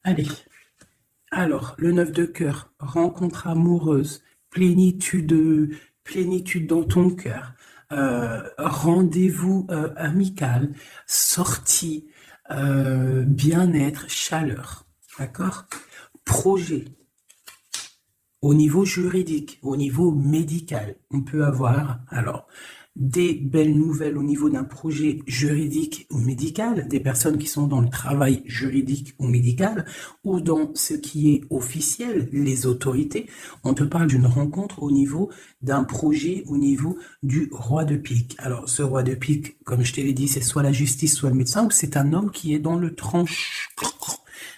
Allez. Alors, le 9 de cœur, rencontre amoureuse, plénitude, plénitude dans ton cœur, rendez-vous amical, sortie, bien-être, chaleur. D'accord? Projet. Au niveau juridique, au niveau médical, on peut avoir alors des belles nouvelles au niveau d'un projet juridique ou médical, des personnes qui sont dans le travail juridique ou médical, ou dans ce qui est officiel, les autorités. On te parle d'une rencontre au niveau d'un projet au niveau du roi de pique. Alors, ce roi de pique, comme je te l'ai dit, c'est soit la justice, soit le médecin, ou c'est un homme qui est dans le tranche,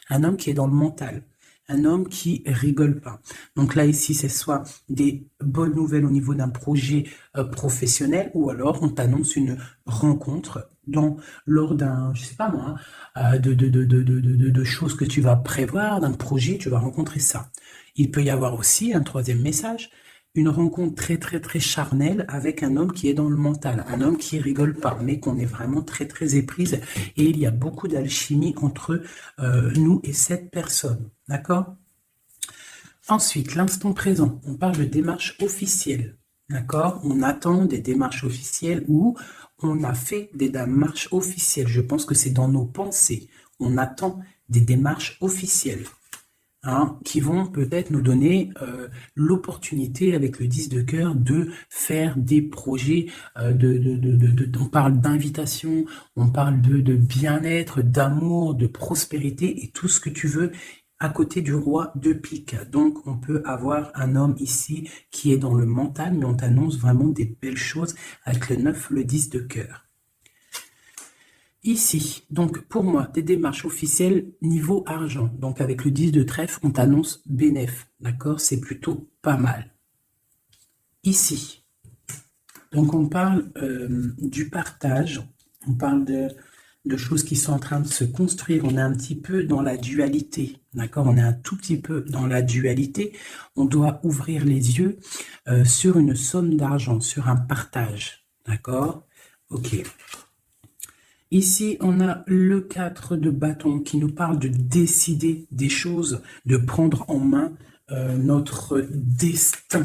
un homme qui est dans le mental. Un homme qui rigole pas. Donc là, ici, c'est soit des bonnes nouvelles au niveau d'un projet professionnel, ou alors on t'annonce une rencontre lors d'un, je sais pas moi, de choses que tu vas prévoir, d'un projet, tu vas rencontrer ça. Il peut y avoir aussi un troisième message, une rencontre très très très charnelle avec un homme qui est dans le mental, un homme qui rigole pas, mais qu'on est vraiment très très éprise, et il y a beaucoup d'alchimie entre nous et cette personne, d'accord? Ensuite, l'instant présent, on parle de démarches officielles, d'accord? On attend des démarches officielles ou on a fait des démarches officielles. Je pense que c'est dans nos pensées. On attend des démarches officielles. Qui vont peut-être nous donner l'opportunité avec le 10 de cœur de faire des projets, on parle d'invitation, on parle de bien-être, d'amour, de prospérité et tout ce que tu veux à côté du roi de pique. Donc on peut avoir un homme ici qui est dans le mental, mais on t'annonce vraiment des belles choses avec le 9, le 10 de cœur. Ici, donc pour moi, des démarches officielles niveau argent. Donc avec le 10 de trèfle, on t'annonce bénéf. D'accord? C'est plutôt pas mal. Ici, donc on parle du partage, on parle de choses qui sont en train de se construire. On est un petit peu dans la dualité. D'accord? On est un tout petit peu dans la dualité. On doit ouvrir les yeux sur une somme d'argent, sur un partage. D'accord? Ok. Ici, on a le 4 de bâton qui nous parle de décider des choses, de prendre en main notre destin.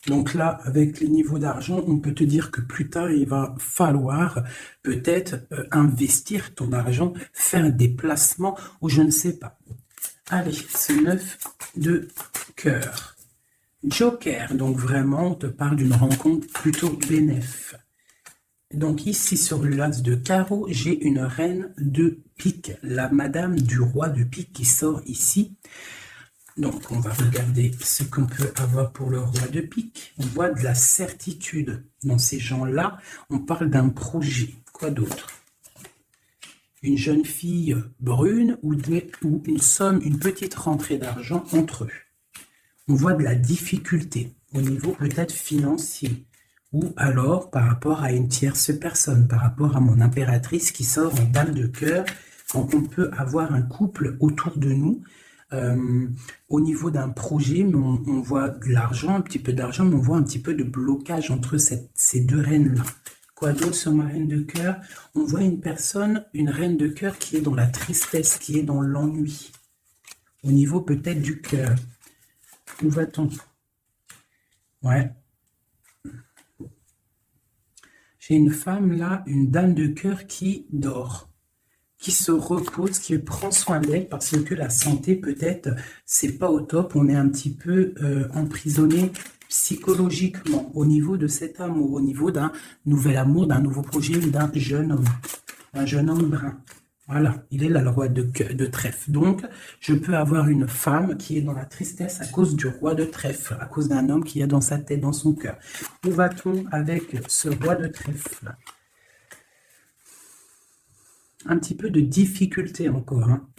Donc là, avec les niveaux d'argent, on peut te dire que plus tard, il va falloir peut-être investir ton argent, faire des placements ou je ne sais pas. Allez, ce 9 de cœur. Joker, donc vraiment, on te parle d'une rencontre plutôt bénéfique. Donc ici, sur le l'as de carreau, j'ai une reine de pique, la madame du roi de pique qui sort ici. Donc, on va regarder ce qu'on peut avoir pour le roi de pique. On voit de la certitude dans ces gens-là. On parle d'un projet. Quoi d'autre? Une jeune fille brune ou une somme, une petite rentrée d'argent entre eux. On voit de la difficulté au niveau peut-être financier. Ou alors par rapport à une tierce personne, par rapport à mon impératrice qui sort en dame de cœur. Donc on peut avoir un couple autour de nous au niveau d'un projet, mais on voit de l'argent, un petit peu d'argent, mais on voit un petit peu de blocage entre ces deux reines-là. Quoi d'autre sur ma reine de cœur? On voit une personne, une reine de cœur qui est dans la tristesse, qui est dans l'ennui. Au niveau peut-être du cœur. Où va-t-on? Ouais. J'ai une femme là, une dame de cœur qui dort, qui se repose, qui prend soin d'elle parce que la santé peut-être c'est pas au top. On est un petit peu emprisonné psychologiquement au niveau de cet amour, au niveau d'un nouvel amour, d'un nouveau projet, d'un jeune homme brun. Voilà, il est là le roi de trèfle. Donc, je peux avoir une femme qui est dans la tristesse à cause du roi de trèfle, à cause d'un homme qui est dans sa tête, dans son cœur. Où va-t-on avec ce roi de trèfle? Un petit peu de difficulté encore, hein.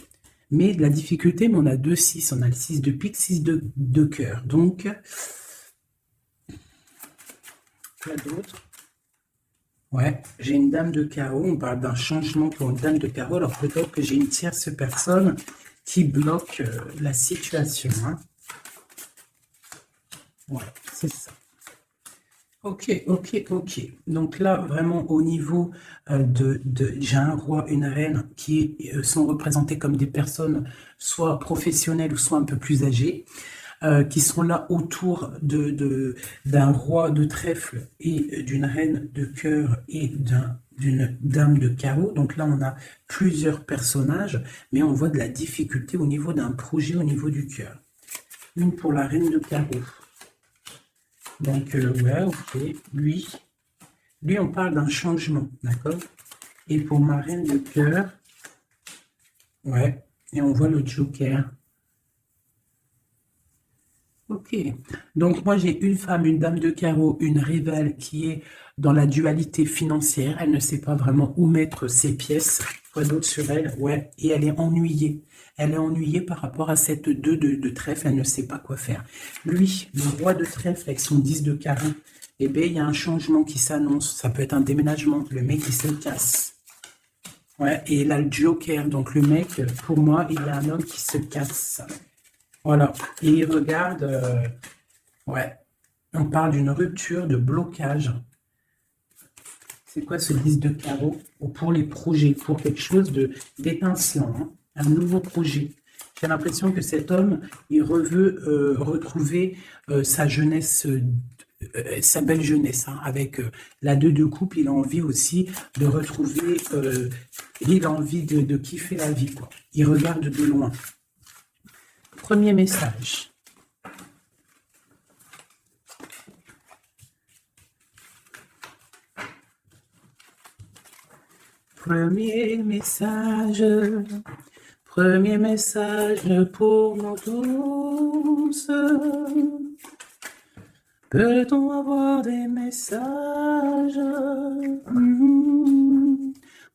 Mais de la difficulté, mais on a 2-6, on a le 6 de pique, 6 de cœur. Donc, quoi d'autre? Ouais, j'ai une dame de carreau, on parle d'un changement pour une dame de carreau, alors peut-être que j'ai une tierce personne qui bloque la situation. Hein. Ouais, c'est ça. Ok, ok, ok. Donc là, vraiment au niveau j'ai un roi, une reine qui sont représentés comme des personnes soit professionnelles ou soit un peu plus âgées, qui sont là autour d'un roi de trèfle et d'une reine de cœur et d'une dame de carreau. Donc là, on a plusieurs personnages, mais on voit de la difficulté au niveau d'un projet au niveau du cœur. Une pour la reine de carreau. Donc, ouais, ok. Lui, on parle d'un changement, d'accord? Et pour ma reine de cœur, ouais, et on voit le Joker. Ok. Donc, moi, j'ai une femme, une dame de carreau, une rivale qui est dans la dualité financière. Elle ne sait pas vraiment où mettre ses pièces. Quoi d'autre sur elle? Ouais. Et elle est ennuyée. Elle est ennuyée par rapport à cette 2 de trèfle. Elle ne sait pas quoi faire. Lui, le roi de trèfle avec son 10 de carreau, eh bien, il y a un changement qui s'annonce. Ça peut être un déménagement. Le mec, il se casse. Ouais. Et là, le Joker. Donc, le mec, pour moi, il y a un homme qui se casse. Voilà. Et il regarde, ouais, on parle d'une rupture, de blocage. C'est quoi ce 10 de carreau? Ou pour les projets, pour quelque chose d'étincelant, hein, un nouveau projet. J'ai l'impression que cet homme, il veut retrouver sa jeunesse, sa belle jeunesse, hein, avec la 2 de coupe. Il a envie aussi de retrouver, il a envie de kiffer la vie, quoi. Il regarde de loin. Premier message. Premier message pour nous tous. Peut-on avoir des messages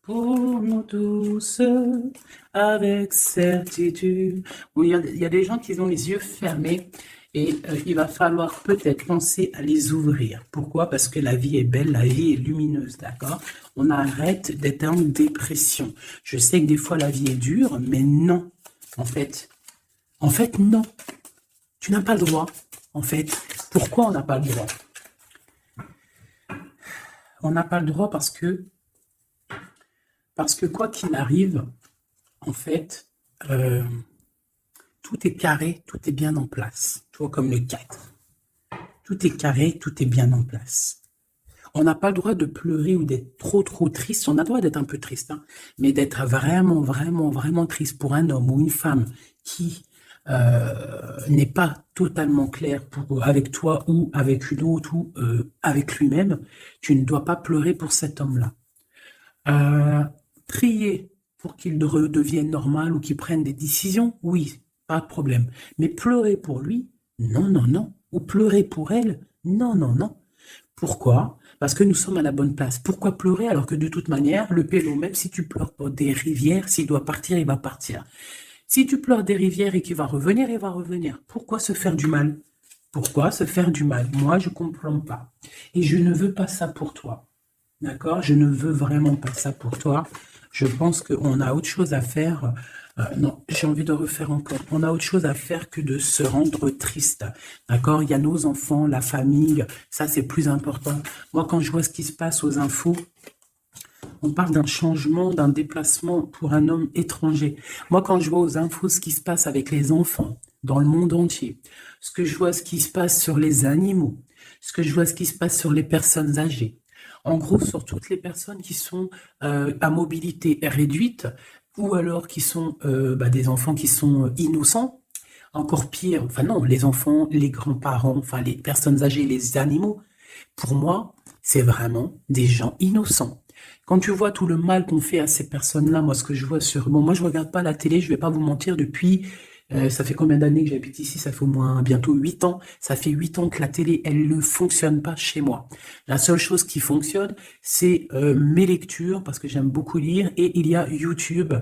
pour nous tous avec certitude? Bon, il y a des gens qui ont les yeux fermés et il va falloir peut-être penser à les ouvrir. Pourquoi? Parce que la vie est belle, la vie est lumineuse, d'accord? On arrête d'être en dépression. Je sais que des fois la vie est dure, mais non. En fait, non. Tu n'as pas le droit. En fait, pourquoi on n'a pas le droit? On n'a pas le droit parce que quoi qu'il arrive, en fait, tout est carré, tout est bien en place. Tu vois, comme le 4. Tout est carré, tout est bien en place. On n'a pas le droit de pleurer ou d'être trop triste. On a le droit d'être un peu triste, hein, mais d'être vraiment triste pour un homme ou une femme qui n'est pas totalement clair avec toi ou avec une autre ou avec lui-même, tu ne dois pas pleurer pour cet homme-là. Prier pour qu'il redevienne normal ou qu'il prenne des décisions, oui, pas de problème. Mais pleurer pour lui, non. Ou pleurer pour elle, non. Pourquoi? Parce que nous sommes à la bonne place. Pourquoi pleurer alors que de toute manière, le pélo, même si tu pleures pour des rivières, s'il doit partir, il va partir. Si tu pleures des rivières et qu'il va revenir, il va revenir. Pourquoi se faire du mal? Pourquoi se faire du mal? Moi, je ne comprends pas. Et je ne veux pas ça pour toi. D'accord? Je ne veux vraiment pas ça pour toi. Je pense qu'on a autre chose à faire. Non, j'ai envie de refaire encore. On a autre chose à faire que de se rendre triste. D'accord? Il y a nos enfants, la famille. Ça, c'est plus important. Moi, quand je vois ce qui se passe aux infos, on parle d'un changement, d'un déplacement pour un homme étranger. Moi, quand je vois aux infos ce qui se passe avec les enfants dans le monde entier, ce que je vois ce qui se passe sur les animaux, ce que je vois ce qui se passe sur les personnes âgées, en gros sur toutes les personnes qui sont à mobilité réduite ou alors qui sont des enfants qui sont innocents, encore pire, enfin non, les enfants, les grands-parents, enfin les personnes âgées, les animaux, pour moi, c'est vraiment des gens innocents. Quand tu vois tout le mal qu'on fait à ces personnes-là, moi, ce que je vois Bon, moi, je regarde pas la télé, je vais pas vous mentir, depuis... ça fait combien d'années que j'habite ici? Ça fait au moins bientôt 8 ans. Ça fait 8 ans que la télé, elle ne fonctionne pas chez moi. La seule chose qui fonctionne, c'est mes lectures, parce que j'aime beaucoup lire, et il y a YouTube,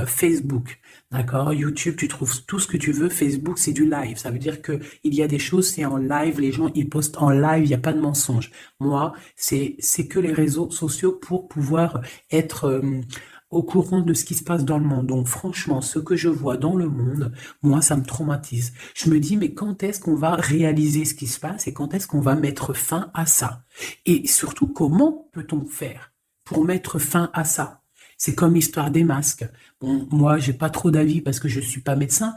Facebook. D'accord? YouTube, tu trouves tout ce que tu veux. Facebook, c'est du live. Ça veut dire que il y a des choses, c'est en live. Les gens, ils postent en live. Il n'y a pas de mensonge. Moi, c'est que les réseaux sociaux pour pouvoir être au courant de ce qui se passe dans le monde. Donc franchement, ce que je vois dans le monde, moi, ça me traumatise. Je me dis, mais quand est-ce qu'on va réaliser ce qui se passe et quand est-ce qu'on va mettre fin à ça? Et surtout, comment peut-on faire pour mettre fin à ça? C'est comme l'histoire des masques. Bon, moi, j'ai pas trop d'avis parce que je suis pas médecin.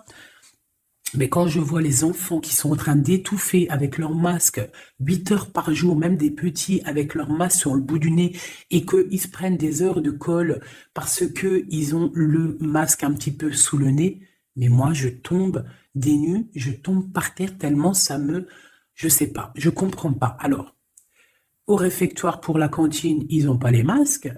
Mais quand je vois les enfants qui sont en train d'étouffer avec leur masque 8 heures par jour, même des petits avec leur masque sur le bout du nez, et qu'ils se prennent des heures de colle parce que ils ont le masque un petit peu sous le nez, mais moi je tombe des nues, je tombe par terre tellement ça me... Je sais pas, je comprends pas. Alors, au réfectoire pour la cantine, ils n'ont pas les masques.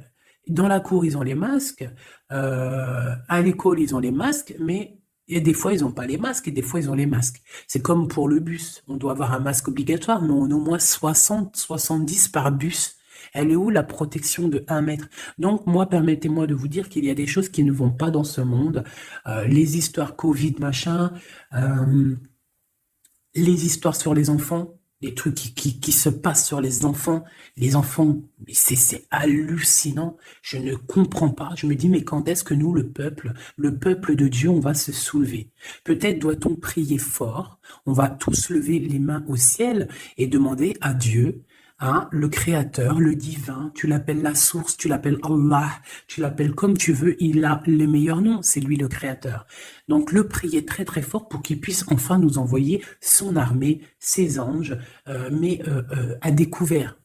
Dans la cour, ils ont les masques. À l'école, ils ont les masques, mais et des fois, ils n'ont pas les masques et des fois, ils ont les masques. C'est comme pour le bus. On doit avoir un masque obligatoire, mais on a au moins 60, 70 par bus. Elle est où la protection de 1 mètre? Donc, moi, permettez-moi de vous dire qu'il y a des choses qui ne vont pas dans ce monde. Les histoires Covid, machin, les histoires sur les enfants, les trucs qui se passent sur les enfants, c'est hallucinant. Je ne comprends pas. Je me dis, mais quand est-ce que nous, le peuple de Dieu, on va se soulever? Peut-être doit-on prier fort. On va tous lever les mains au ciel et demander à Dieu, hein, le créateur, le divin, tu l'appelles la source, tu l'appelles Allah, tu l'appelles comme tu veux, il a les meilleurs noms, c'est lui le créateur. Donc le prier très très fort pour qu'il puisse enfin nous envoyer son armée, ses anges, à découvert,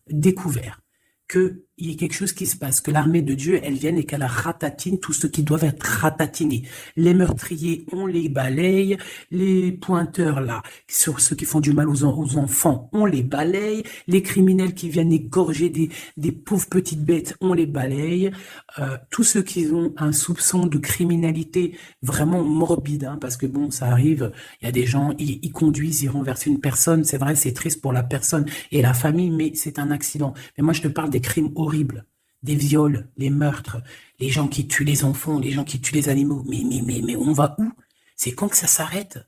qu'il y ait quelque chose qui se passe, que l'armée de Dieu, elle vienne et qu'elle ratatine tout ce qui doit être ratatiné. Les meurtriers, on les balaye, les pointeurs là, sur ceux qui font du mal aux enfants, on les balaye, les criminels qui viennent égorger des pauvres petites bêtes, on les balaye, tous ceux qui ont un soupçon de criminalité vraiment morbide, hein, parce que bon, ça arrive, il y a des gens, ils conduisent, ils renversent une personne, c'est vrai, c'est triste pour la personne et la famille, mais c'est un accident. Mais moi, je te parle des crimes horribles, des viols, les meurtres, les gens qui tuent les enfants, les gens qui tuent les animaux. Mais on va où? C'est quand que ça s'arrête?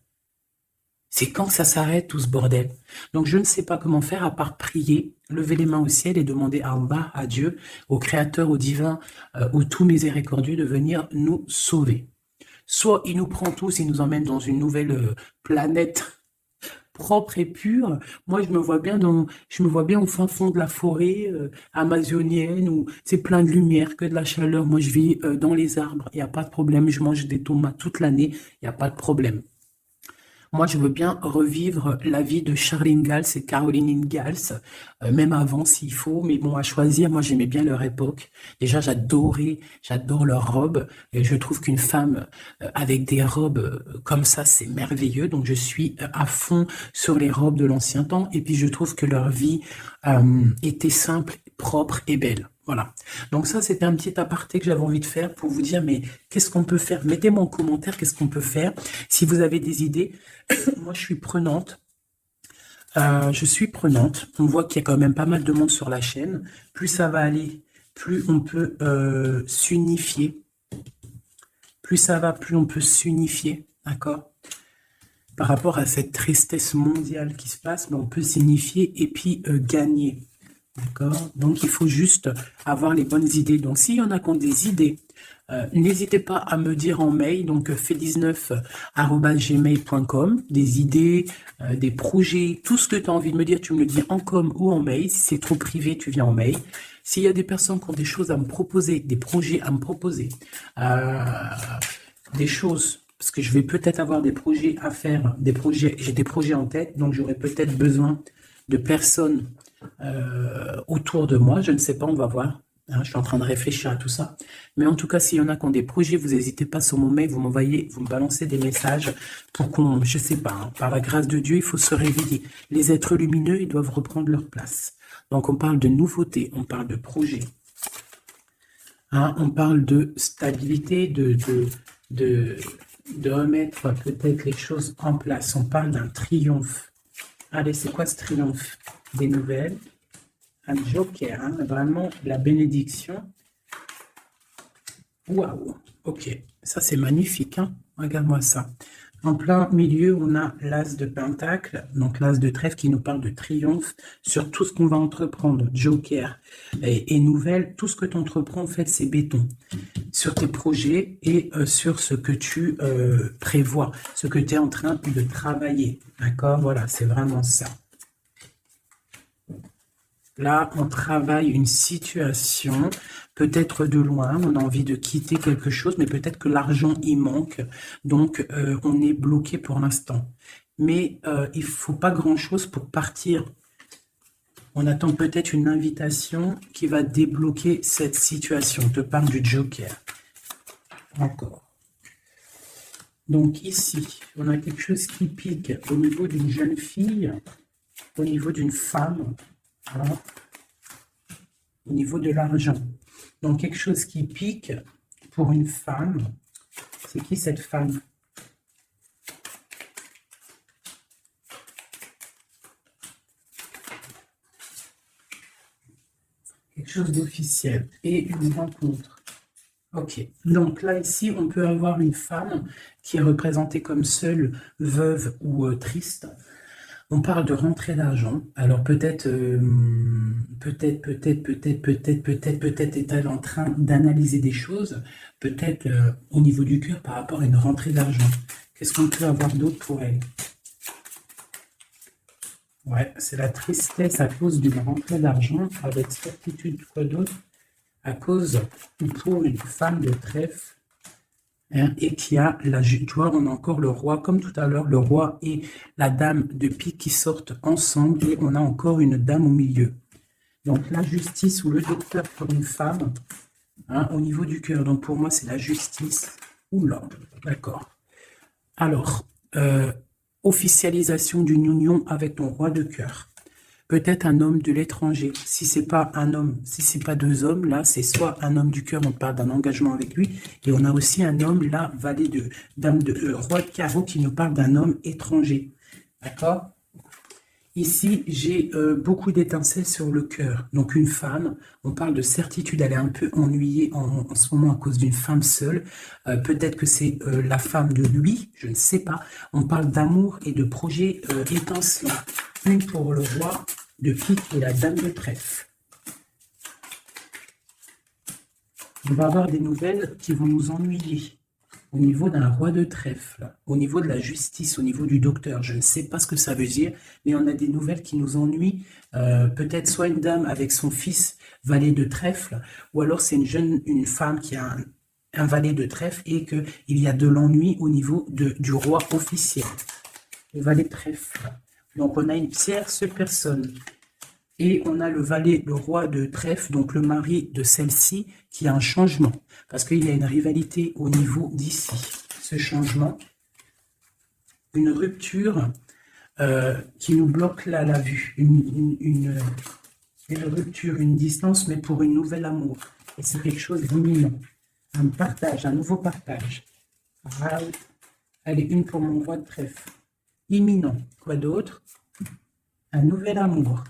C'est quand que ça s'arrête tout ce bordel? Donc je ne sais pas comment faire à part prier, lever les mains au ciel et demander à Allah, à Dieu, au Créateur, au Divin, au tout miséricordieux de venir nous sauver. Soit il nous prend tous et nous emmène dans une nouvelle planète propre et pure. Moi, je me vois bien au fin fond de la forêt amazonienne où c'est plein de lumière, que de la chaleur. Moi, je vis dans les arbres, il n'y a pas de problème. Je mange des tomates toute l'année, il n'y a pas de problème. Moi, je veux bien revivre la vie de Charlene Gals et Caroline Ingalls, même avant s'il faut, mais bon, à choisir, moi j'aimais bien leur époque. Déjà, j'adore leurs robes, et je trouve qu'une femme avec des robes comme ça, c'est merveilleux, donc je suis à fond sur les robes de l'ancien temps, et puis je trouve que leur vie était simple, propre et belle. Voilà. Donc ça, c'était un petit aparté que j'avais envie de faire pour vous dire, mais qu'est-ce qu'on peut faire? Mettez-moi en commentaire qu'est-ce qu'on peut faire. Si vous avez des idées, moi je suis prenante. On voit qu'il y a quand même pas mal de monde sur la chaîne. Plus ça va aller, plus on peut s'unifier. Plus ça va, plus on peut s'unifier. D'accord? Par rapport à cette tristesse mondiale qui se passe, mais on peut s'unifier et puis gagner. D'accord? Donc, il faut juste avoir les bonnes idées. Donc, s'il y en a qui ont des idées, n'hésitez pas à me dire en mail, donc fait19@gmail.com, des idées, des projets, tout ce que tu as envie de me dire, tu me le dis en com ou en mail. Si c'est trop privé, tu viens en mail. S'il y a des personnes qui ont des choses à me proposer, des projets à me proposer, des choses, parce que je vais peut-être avoir des projets à faire, j'ai des projets en tête, donc j'aurai peut-être besoin de personnes autour de moi, je ne sais pas, on va voir. Hein, je suis en train de réfléchir à tout ça. Mais en tout cas, s'il y en a qui ont des projets, vous n'hésitez pas sur mon mail, vous me balancez des messages pour qu'on, je sais pas, hein, par la grâce de Dieu, il faut se réveiller. Les êtres lumineux, ils doivent reprendre leur place. Donc on parle de nouveautés, on parle de projets. Hein, on parle de stabilité, de remettre peut-être les choses en place. On parle d'un triomphe. Allez, c'est quoi ce triomphe? Des nouvelles, un joker, hein, vraiment la bénédiction. Waouh, ok, ça c'est magnifique, hein. Regarde-moi ça. En plein milieu, on a l'as de pentacle, donc l'as de trèfle qui nous parle de triomphe sur tout ce qu'on va entreprendre, joker et nouvelle. Tout ce que tu entreprends, en fait, c'est béton. Sur tes projets et sur ce que tu prévois, ce que tu es en train de travailler. D'accord? Voilà, c'est vraiment ça. Là, on travaille une situation, peut-être de loin, on a envie de quitter quelque chose, mais peut-être que l'argent y manque, donc on est bloqué pour l'instant. Mais il ne faut pas grand-chose pour partir. On attend peut-être une invitation qui va débloquer cette situation. On te parle du joker. Encore. Donc ici, on a quelque chose qui pique au niveau d'une jeune fille, au niveau d'une femme. Voilà. Au niveau de l'argent. Donc, quelque chose qui pique pour une femme. C'est qui cette femme? Quelque chose d'officiel et une rencontre. Ok. Donc là, ici, on peut avoir une femme qui est représentée comme seule, veuve ou triste. On parle de rentrée d'argent. Alors peut-être est-elle en train d'analyser des choses, peut-être au niveau du cœur par rapport à une rentrée d'argent. Qu'est-ce qu'on peut avoir d'autre pour elle? Ouais, c'est la tristesse à cause d'une rentrée d'argent, avec certitude, quoi d'autre? À cause, pour une femme de trèfle, et qui a tu vois, on a encore le roi, comme tout à l'heure, le roi et la dame de pique qui sortent ensemble, et on a encore une dame au milieu. Donc la justice ou le docteur pour une femme, au niveau du cœur. Donc pour moi, c'est la justice. Oula, d'accord. Alors, officialisation d'une union avec ton roi de cœur. Peut-être un homme de l'étranger. Si c'est pas un homme, si c'est pas deux hommes, là, c'est soit un homme du cœur, on parle d'un engagement avec lui, et on a aussi un homme, là, valet de dame de roi de carreau, qui nous parle d'un homme étranger. D'accord? Ici, j'ai beaucoup d'étincelles sur le cœur. Donc une femme, on parle de certitude, elle est un peu ennuyée en ce moment à cause d'une femme seule. Peut-être que c'est la femme de lui, je ne sais pas. On parle d'amour et de projets étincelants. Une pour le roi de pique et la dame de trèfle. On va avoir des nouvelles qui vont nous ennuyer. Au niveau d'un roi de trèfle, au niveau de la justice, au niveau du docteur, je ne sais pas ce que ça veut dire, mais on a des nouvelles qui nous ennuient. Peut-être soit une dame avec son fils valet de trèfle, ou alors c'est une femme qui a un valet de trèfle et qu'il y a de l'ennui au niveau du roi officiel. Le valet de trèfle. Donc on a une tierce personne. Et on a le valet, le roi de trèfle, donc le mari de celle-ci, qui a un changement. Parce qu'il y a une rivalité au niveau d'ici. Ce changement, une rupture qui nous bloque là la vue. Une rupture, une distance, mais pour une nouvelle amour. Et c'est quelque chose d'imminent. Un partage, un nouveau partage. Allez, une pour mon roi de trèfle. Imminent. Quoi d'autre? Un nouvel amour.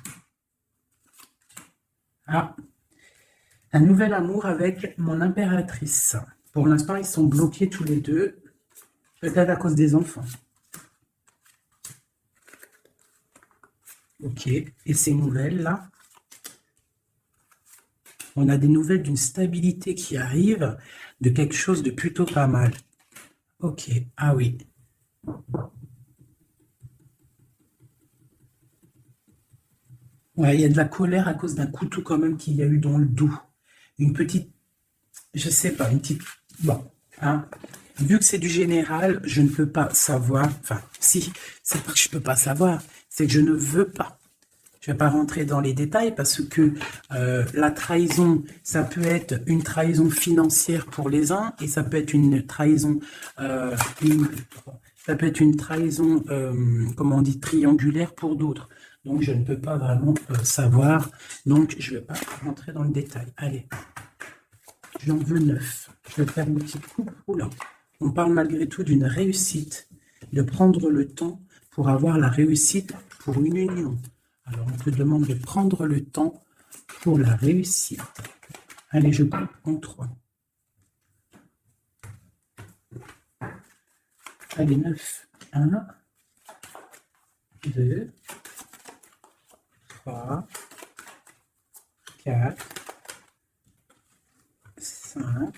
Un nouvel amour avec mon impératrice. Pour l'instant, ils sont bloqués tous les deux, peut-être à cause des enfants. Ok, et ces nouvelles-là, on a des nouvelles d'une stabilité qui arrive, de quelque chose de plutôt pas mal. Ok, ah oui. Ouais, il y a de la colère à cause d'un couteau quand même qu'il y a eu dans le dos. Une petite, je sais pas, une petite... Bon, vu que c'est du général, je ne peux pas savoir... Enfin, si, c'est pas que je peux pas savoir, c'est que je ne veux pas. Je ne vais pas rentrer dans les détails parce que la trahison, ça peut être une trahison financière pour les uns et ça peut être une trahison... ça peut être une trahison, comment on dit, triangulaire pour d'autres. Donc, je ne peux pas vraiment savoir. Donc, je ne vais pas rentrer dans le détail. Allez, j'en veux 9. Je vais faire une petite coupe. Oula. On parle malgré tout d'une réussite, de prendre le temps pour avoir la réussite pour une union. Alors, on te demande de prendre le temps pour la réussite. Allez, je coupe en 3. Allez, 9. 1, 2, 3, 4, 5,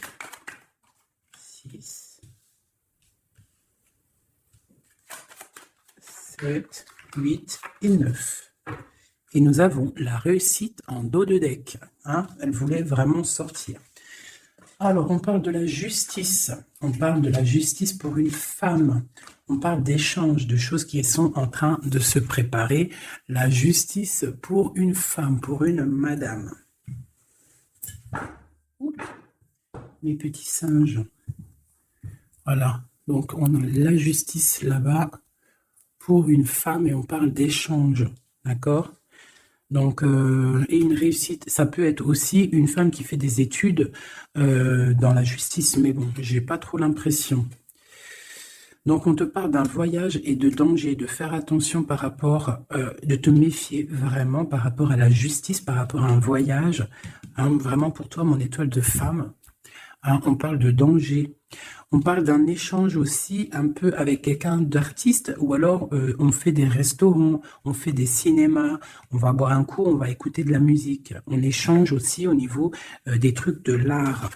6, 7, 8 et 9. Et nous avons la réussite en dos de deck. Hein, elle voulait vraiment sortir. Alors, on parle de la justice. On parle de la justice pour une femme. On parle d'échanges, de choses qui sont en train de se préparer. La justice pour une femme, pour une madame. Oups, mes petits singes. Voilà. Donc, on a la justice là-bas pour une femme et on parle d'échanges. D'accord ? Donc, et une réussite, ça peut être aussi une femme qui fait des études dans la justice, mais bon, j'ai pas trop l'impression. Donc, on te parle d'un voyage et de danger, de faire attention par rapport, de te méfier vraiment par rapport à la justice, par rapport à un voyage. Hein, vraiment pour toi, mon étoile de femme. Hein, on parle de danger. On parle d'un échange aussi un peu avec quelqu'un d'artiste, ou alors on fait des restaurants, on fait des cinémas, on va boire un coup, on va écouter de la musique. On échange aussi au niveau des trucs de l'art.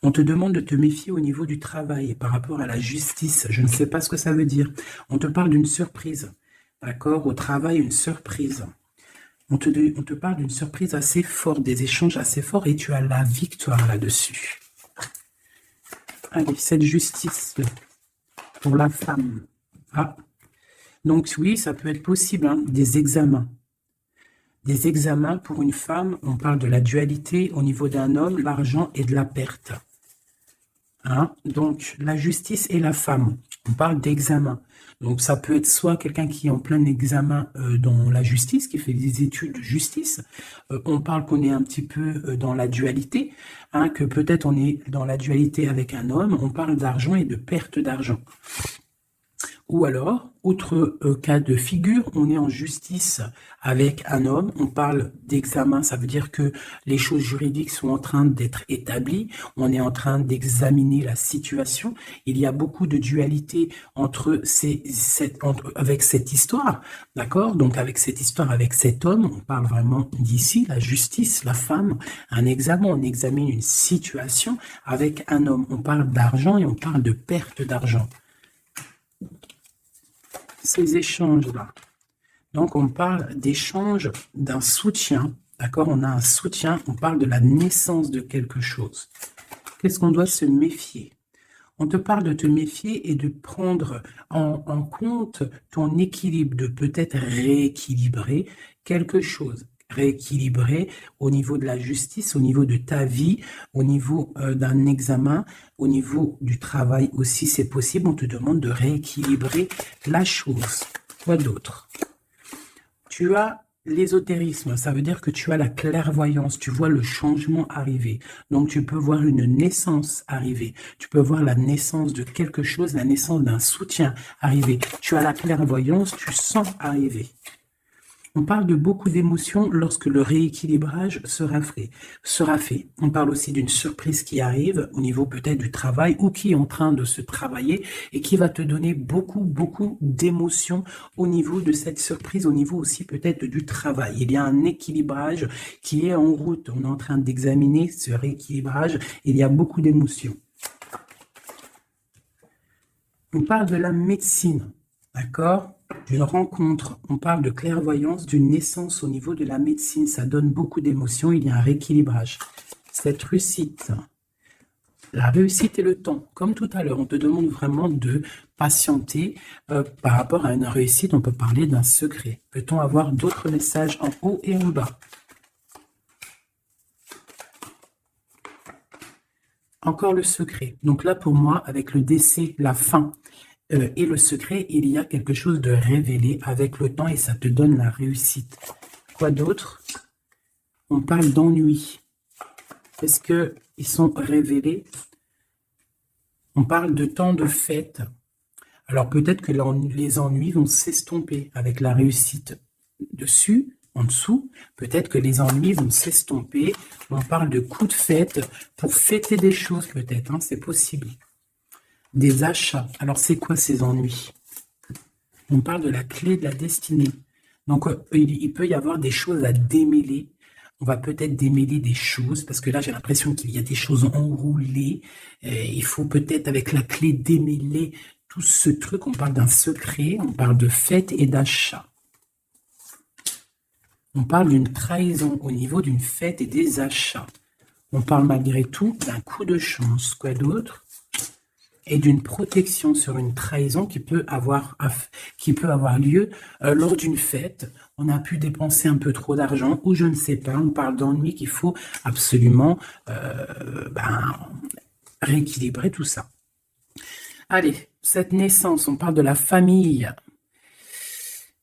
On te demande de te méfier au niveau du travail par rapport à la justice. Je ne sais pas ce que ça veut dire. On te parle d'une surprise. D'accord ? Au travail, une surprise. On te parle d'une surprise assez forte, des échanges assez forts, et tu as la victoire là-dessus. Allez, cette justice pour la femme. Ah. Donc oui, ça peut être possible, hein, des examens. Des examens pour une femme, on parle de la dualité au niveau d'un homme, l'argent et de la perte. Hein? Donc la justice et la femme, on parle d'examen. Donc ça peut être soit quelqu'un qui est en plein examen dans la justice, qui fait des études de justice. On parle qu'on est un petit peu dans la dualité, hein, que peut-être on est dans la dualité avec un homme. On parle d'argent et de perte d'argent. Ou alors, autre cas de figure, on est en justice avec un homme, on parle d'examen, ça veut dire que les choses juridiques sont en train d'être établies, on est en train d'examiner la situation, il y a beaucoup de dualité avec cette histoire, d'accord? Donc avec cette histoire, avec cet homme, on parle vraiment d'ici, la justice, la femme, un examen, on examine une situation avec un homme, on parle d'argent et on parle de perte d'argent. Ces échanges-là. Donc, on parle d'échange, d'un soutien, d'accord? On a un soutien, on parle de la naissance de quelque chose. Qu'est-ce qu'on doit se méfier? On te parle de te méfier et de prendre en compte ton équilibre, de peut-être rééquilibrer quelque chose. Rééquilibrer au niveau de la justice, au niveau de ta vie, au niveau d'un examen, au niveau du travail aussi, c'est possible. On te demande de rééquilibrer la chose. Quoi d'autre? Tu as l'ésotérisme, ça veut dire que tu as la clairvoyance, tu vois le changement arriver. Donc tu peux voir une naissance arriver, tu peux voir la naissance de quelque chose, la naissance d'un soutien arriver. Tu as la clairvoyance, tu sens arriver. On parle de beaucoup d'émotions lorsque le rééquilibrage sera fait. On parle aussi d'une surprise qui arrive au niveau peut-être du travail ou qui est en train de se travailler et qui va te donner beaucoup d'émotions au niveau de cette surprise, au niveau aussi peut-être du travail. Il y a un équilibrage qui est en route. On est en train d'examiner ce rééquilibrage. Il y a beaucoup d'émotions. On parle de la médecine, d'accord ? D'une rencontre, on parle de clairvoyance, d'une naissance au niveau de la médecine, ça donne beaucoup d'émotions, il y a un rééquilibrage. Cette réussite, la réussite et le temps, comme tout à l'heure, on te demande vraiment de patienter par rapport à une réussite, on peut parler d'un secret. Peut-on avoir d'autres messages en haut et en bas? Encore le secret. Donc là, pour moi, avec le décès, la fin, et le secret, il y a quelque chose de révélé avec le temps et ça te donne la réussite. Quoi d'autre? On parle d'ennui. Est-ce qu'ils sont révélés? On parle de temps de fête. Alors peut-être que les ennuis vont s'estomper avec la réussite dessus, en dessous. Peut-être que les ennuis vont s'estomper. On parle de coups de fête pour fêter des choses peut-être, hein, c'est possible. des achats. Alors, c'est quoi ces ennuis? On parle de la clé de la destinée. Donc, il peut y avoir des choses à démêler. On va peut-être démêler des choses, parce que là, j'ai l'impression qu'il y a des choses enroulées. Il faut peut-être, avec la clé, démêler tout ce truc. On parle d'un secret, on parle de fête et d'achat. On parle d'une trahison au niveau d'une fête et des achats. On parle malgré tout d'un coup de chance. Quoi d'autre? Et d'une protection sur une trahison qui peut avoir lieu lors d'une fête. On a pu dépenser un peu trop d'argent ou je ne sais pas. On parle d'ennui qu'il faut absolument rééquilibrer tout ça. Allez, cette naissance, on parle de la famille.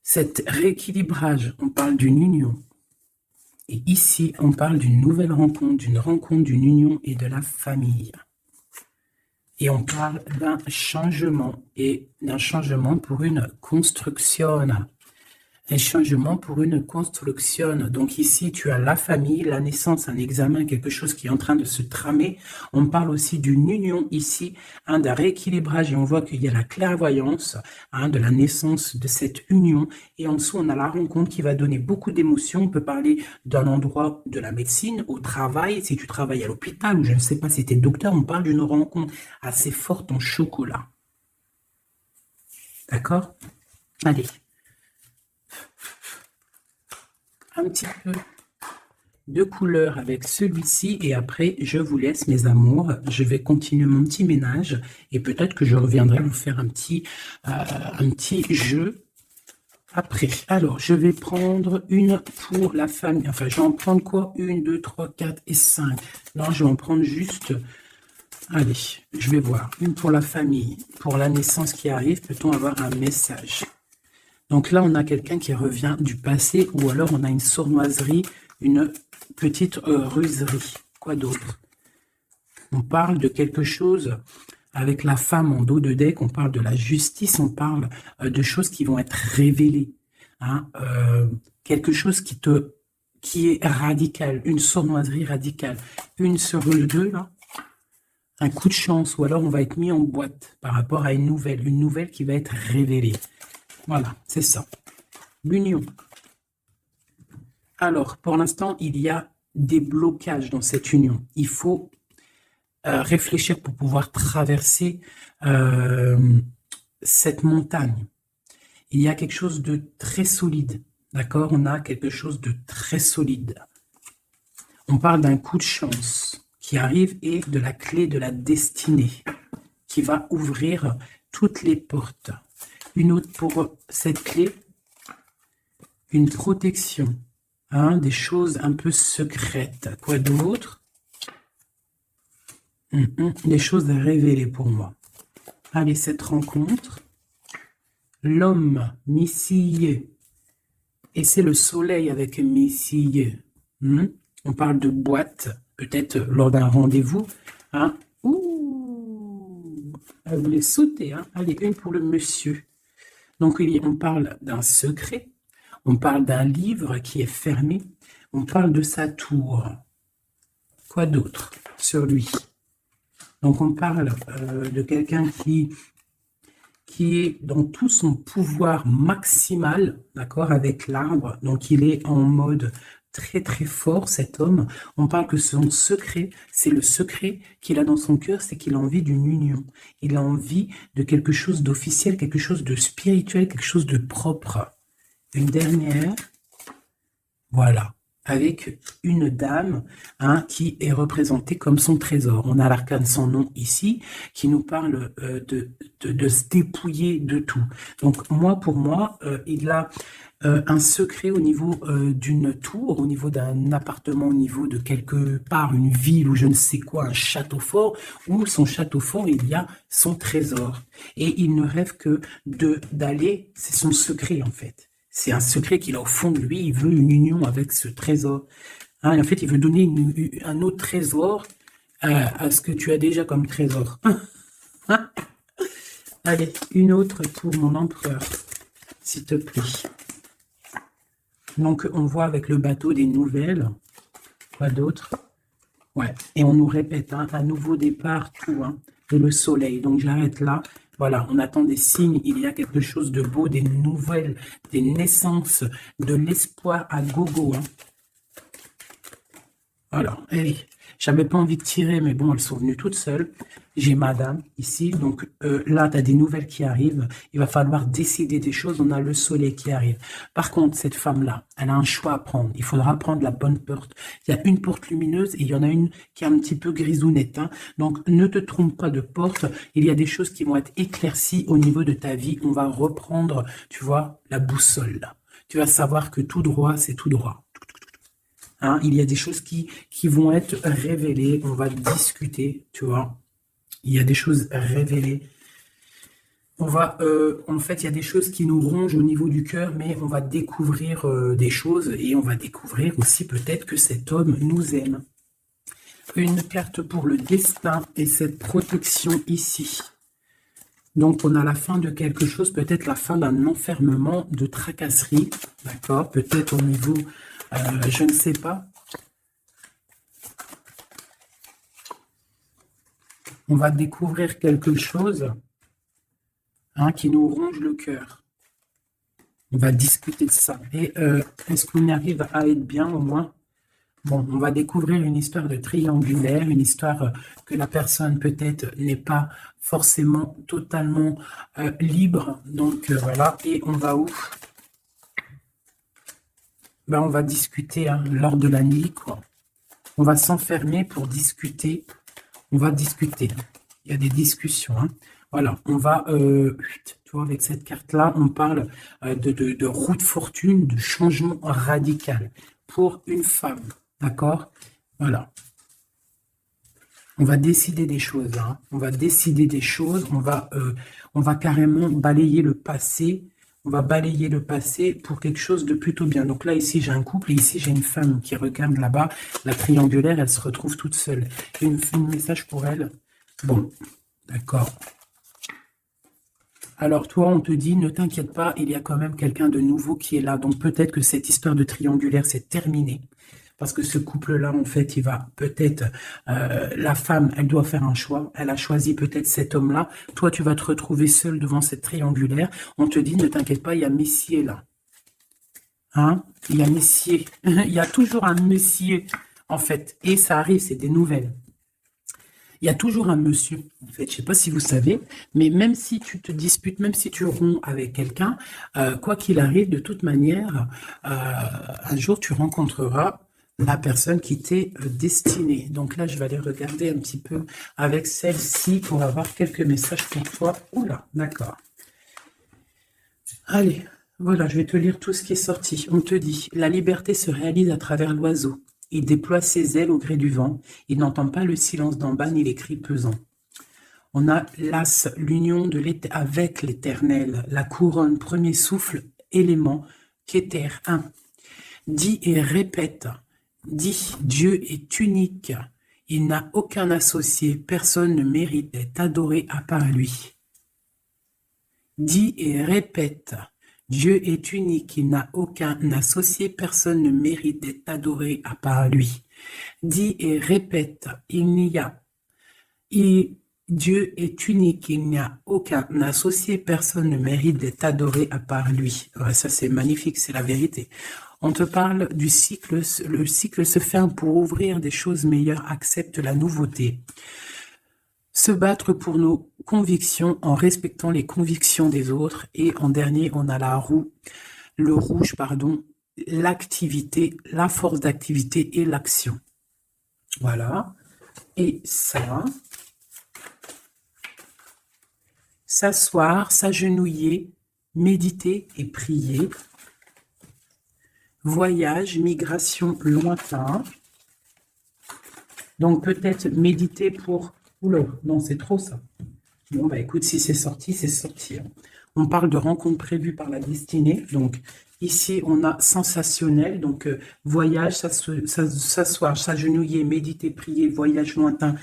Cet rééquilibrage, on parle d'une union. Et ici, on parle d'une nouvelle rencontre, d'une union et de la famille. Et on parle d'un changement, et d'un changement pour une construction. Un changement pour une construction. Donc ici, tu as la famille, la naissance, un examen, quelque chose qui est en train de se tramer. On parle aussi d'une union ici, d'un rééquilibrage, et on voit qu'il y a la clairvoyance de la naissance de cette union. Et en dessous, on a la rencontre qui va donner beaucoup d'émotions. On peut parler d'un endroit de la médecine, au travail, si tu travailles à l'hôpital, ou je ne sais pas si tu es docteur, on parle d'une rencontre assez forte en chocolat. D'accord? Allez. Un petit peu de couleur avec celui-ci et après je vous laisse mes amours, je vais continuer mon petit ménage et peut-être que je reviendrai vous faire un petit jeu après. Alors je vais prendre une pour la famille, enfin je vais en prendre quoi? 1, 2, 3, 4 et 5. Non, je vais en prendre juste, allez, je vais voir, une pour la famille, pour la naissance qui arrive, peut-on avoir un message? Donc là, on a quelqu'un qui revient du passé ou alors on a une sournoiserie, une petite ruserie. Quoi d'autre? On parle de quelque chose avec la femme en dos de deck, on parle de la justice, on parle de choses qui vont être révélées. Quelque chose qui est radical, une sournoiserie radicale. Une sur le 2, là, un coup de chance, ou alors on va être mis en boîte par rapport à une nouvelle qui va être révélée. Voilà, c'est ça. L'union. Alors, pour l'instant, il y a des blocages dans cette union. Il faut réfléchir pour pouvoir traverser cette montagne. Il y a quelque chose de très solide. D'accord? On a quelque chose de très solide. On parle d'un coup de chance qui arrive et de la clé de la destinée qui va ouvrir toutes les portes. Une autre pour cette clé, une protection, des choses un peu secrètes. Quoi d'autre? Des choses à révéler pour moi. Allez, cette rencontre, l'homme missillé, et c'est le soleil avec missillé. On parle de boîte, peut-être lors d'un rendez-vous. Ouh, elle voulait sauter. Allez, une pour le monsieur. Donc, on parle d'un secret, on parle d'un livre qui est fermé, on parle de sa tour. Quoi d'autre sur lui? Donc, on parle de quelqu'un qui est dans tout son pouvoir maximal, d'accord, avec l'arbre. Donc, il est en mode très, très fort, cet homme. On parle que son secret, c'est le secret qu'il a dans son cœur, c'est qu'il a envie d'une union. Il a envie de quelque chose d'officiel, quelque chose de spirituel, quelque chose de propre. Une dernière, voilà, avec une dame qui est représentée comme son trésor. On a l'arcane sans nom ici, qui nous parle de se dépouiller de tout. Donc, pour moi, il a un secret au niveau d'une tour, au niveau d'un appartement, au niveau de quelque part, une ville ou je ne sais quoi, un château fort, où son château fort, il y a son trésor. Et il ne rêve que d'aller, c'est son secret en fait. C'est un secret qu'il a au fond de lui, il veut une union avec ce trésor. Et en fait, il veut donner un autre trésor à ce que tu as déjà comme trésor. Allez, une autre pour mon empereur, s'il te plaît. Donc, on voit avec le bateau des nouvelles. Quoi d'autre? Ouais, et on nous répète, un nouveau départ, tout. et le soleil. Donc, j'arrête là. Voilà, on attend des signes, il y a quelque chose de beau, des nouvelles, des naissances, de l'espoir à gogo. Hein. Voilà, hey, j'avais pas envie de tirer, mais bon, elles sont venues toutes seules. J'ai madame ici, donc là, tu as des nouvelles qui arrivent. Il va falloir décider des choses, on a le soleil qui arrive. Par contre, cette femme-là, elle a un choix à prendre. Il faudra prendre la bonne porte. Il y a une porte lumineuse et il y en a une qui est un petit peu grisounette. Hein. Donc, ne te trompe pas de porte. Il y a des choses qui vont être éclaircies au niveau de ta vie. On va reprendre, tu vois, la boussole. Là. Tu vas savoir que tout droit, c'est tout droit. Hein, il y a des choses qui vont être révélées, on va discuter, tu vois. Il y a des choses révélées. On va, en fait, il y a des choses qui nous rongent au niveau du cœur, mais on va découvrir des choses et on va découvrir aussi peut-être que cet homme nous aime. Une carte pour le destin et cette protection ici. Donc, on a la fin de quelque chose, peut-être la fin d'un enfermement, de tracasserie, d'accord? Peut-être au niveau, je ne sais pas. On va découvrir quelque chose hein, qui nous ronge le cœur. On va discuter de ça. Et est-ce qu'on arrive à être bien au moins? Bon, on va découvrir une histoire de triangulaire, une histoire que la personne peut-être n'est pas forcément totalement libre. Donc voilà, et on va où? Ben, on va discuter hein, lors de la nuit, quoi. On va s'enfermer pour discuter. On va discuter. Il y a des discussions. Hein. Voilà, on va, tu vois, avec cette carte-là, on parle de roue de fortune, de changement radical pour une femme. D'accord? Voilà. On va décider des choses. Hein. On va décider des choses. On va carrément balayer le passé. On va balayer le passé pour quelque chose de plutôt bien. Donc là, ici, j'ai un couple et ici, j'ai une femme qui regarde là-bas. La triangulaire, elle se retrouve toute seule. Un message pour elle. Bon, d'accord. Alors toi, on te dit, ne t'inquiète pas, il y a quand même quelqu'un de nouveau qui est là. Donc peut-être que cette histoire de triangulaire, c'est terminé. Parce que ce couple-là, en fait, il va peut-être... la femme, elle doit faire un choix. Elle a choisi peut-être cet homme-là. Toi, tu vas te retrouver seul devant cette triangulaire. On te dit, ne t'inquiète pas, il y a Messier là. Hein? Il y a Messier. Il y a toujours un Messier, en fait. Et ça arrive, c'est des nouvelles. Il y a toujours un monsieur, en fait, je ne sais pas si vous savez, mais même si tu te disputes, même si tu romps avec quelqu'un, quoi qu'il arrive, de toute manière, un jour tu rencontreras la personne qui t'est destinée. Donc là, je vais aller regarder un petit peu avec celle-ci pour avoir quelques messages pour toi. Oula, d'accord. Allez, voilà, je vais te lire tout ce qui est sorti. On te dit, la liberté se réalise à travers l'oiseau. Il déploie ses ailes au gré du vent. Il n'entend pas le silence d'en bas ni les cris pesants. On a l'as, l'union avec l'éternel, la couronne, premier souffle, élément, qu'éther, un. Dis et répète. Dis, Dieu est unique. Il n'a aucun associé. Personne ne mérite d'être adoré à part lui. Dis et répète. Dieu est unique, il n'a aucun associé, personne ne mérite d'être adoré à part lui. Dis et répète, Dieu est unique, il n'y a aucun associé, personne ne mérite d'être adoré à part lui. Ouais, ça c'est magnifique, c'est la vérité. On te parle du cycle, le cycle se ferme pour ouvrir des choses meilleures, accepte la nouveauté. Se battre pour nos convictions en respectant les convictions des autres. Et en dernier, on a le rouge, pardon, l'activité, la force d'activité et l'action. Voilà. Et ça, s'asseoir, s'agenouiller, méditer et prier. Voyage, migration lointain. Donc peut-être méditer pour... Oula, non, c'est trop ça. Bon, bah écoute, si c'est sorti, c'est sorti. On parle de rencontres prévues par la destinée. Donc, ici, on a sensationnel. Donc, voyage, s'asseoir, s'agenouiller, méditer, prier, voyage lointain,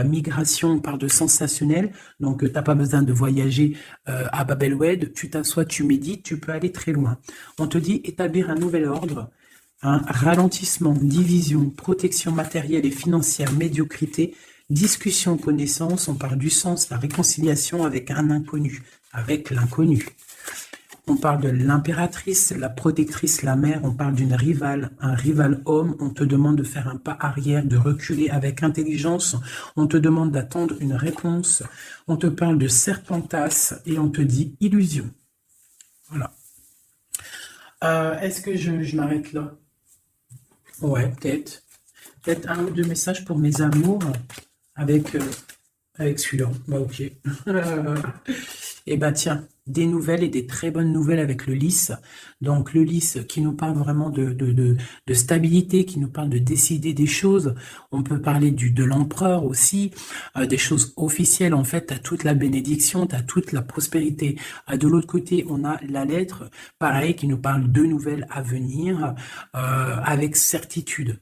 migration, on parle de sensationnel. Donc, tu n'as pas besoin de voyager à Babelwed. Tu t'assois, tu médites, tu peux aller très loin. On te dit établir un nouvel ordre. Ralentissement, division, protection matérielle et financière, médiocrité, Discussion, connaissance, on parle du sens, la réconciliation avec un inconnu, avec l'inconnu. On parle de l'impératrice, la protectrice, la mère, on parle d'une rivale, un rival homme, on te demande de faire un pas arrière, de reculer avec intelligence, on te demande d'attendre une réponse, on te parle de serpentas et on te dit illusion. Voilà. Est-ce que je m'arrête là? Ouais, peut-être. Peut-être un ou deux messages pour mes amours avec celui-là. Bah ok. Et bah tiens, des nouvelles et des très bonnes nouvelles avec le lys. Donc le lys qui nous parle vraiment de stabilité, qui nous parle de décider des choses. On peut parler de l'empereur aussi, des choses officielles. En fait, tu as toute la bénédiction, tu as toute la prospérité. De l'autre côté, on a la lettre, pareil, qui nous parle de nouvelles à venir avec certitude.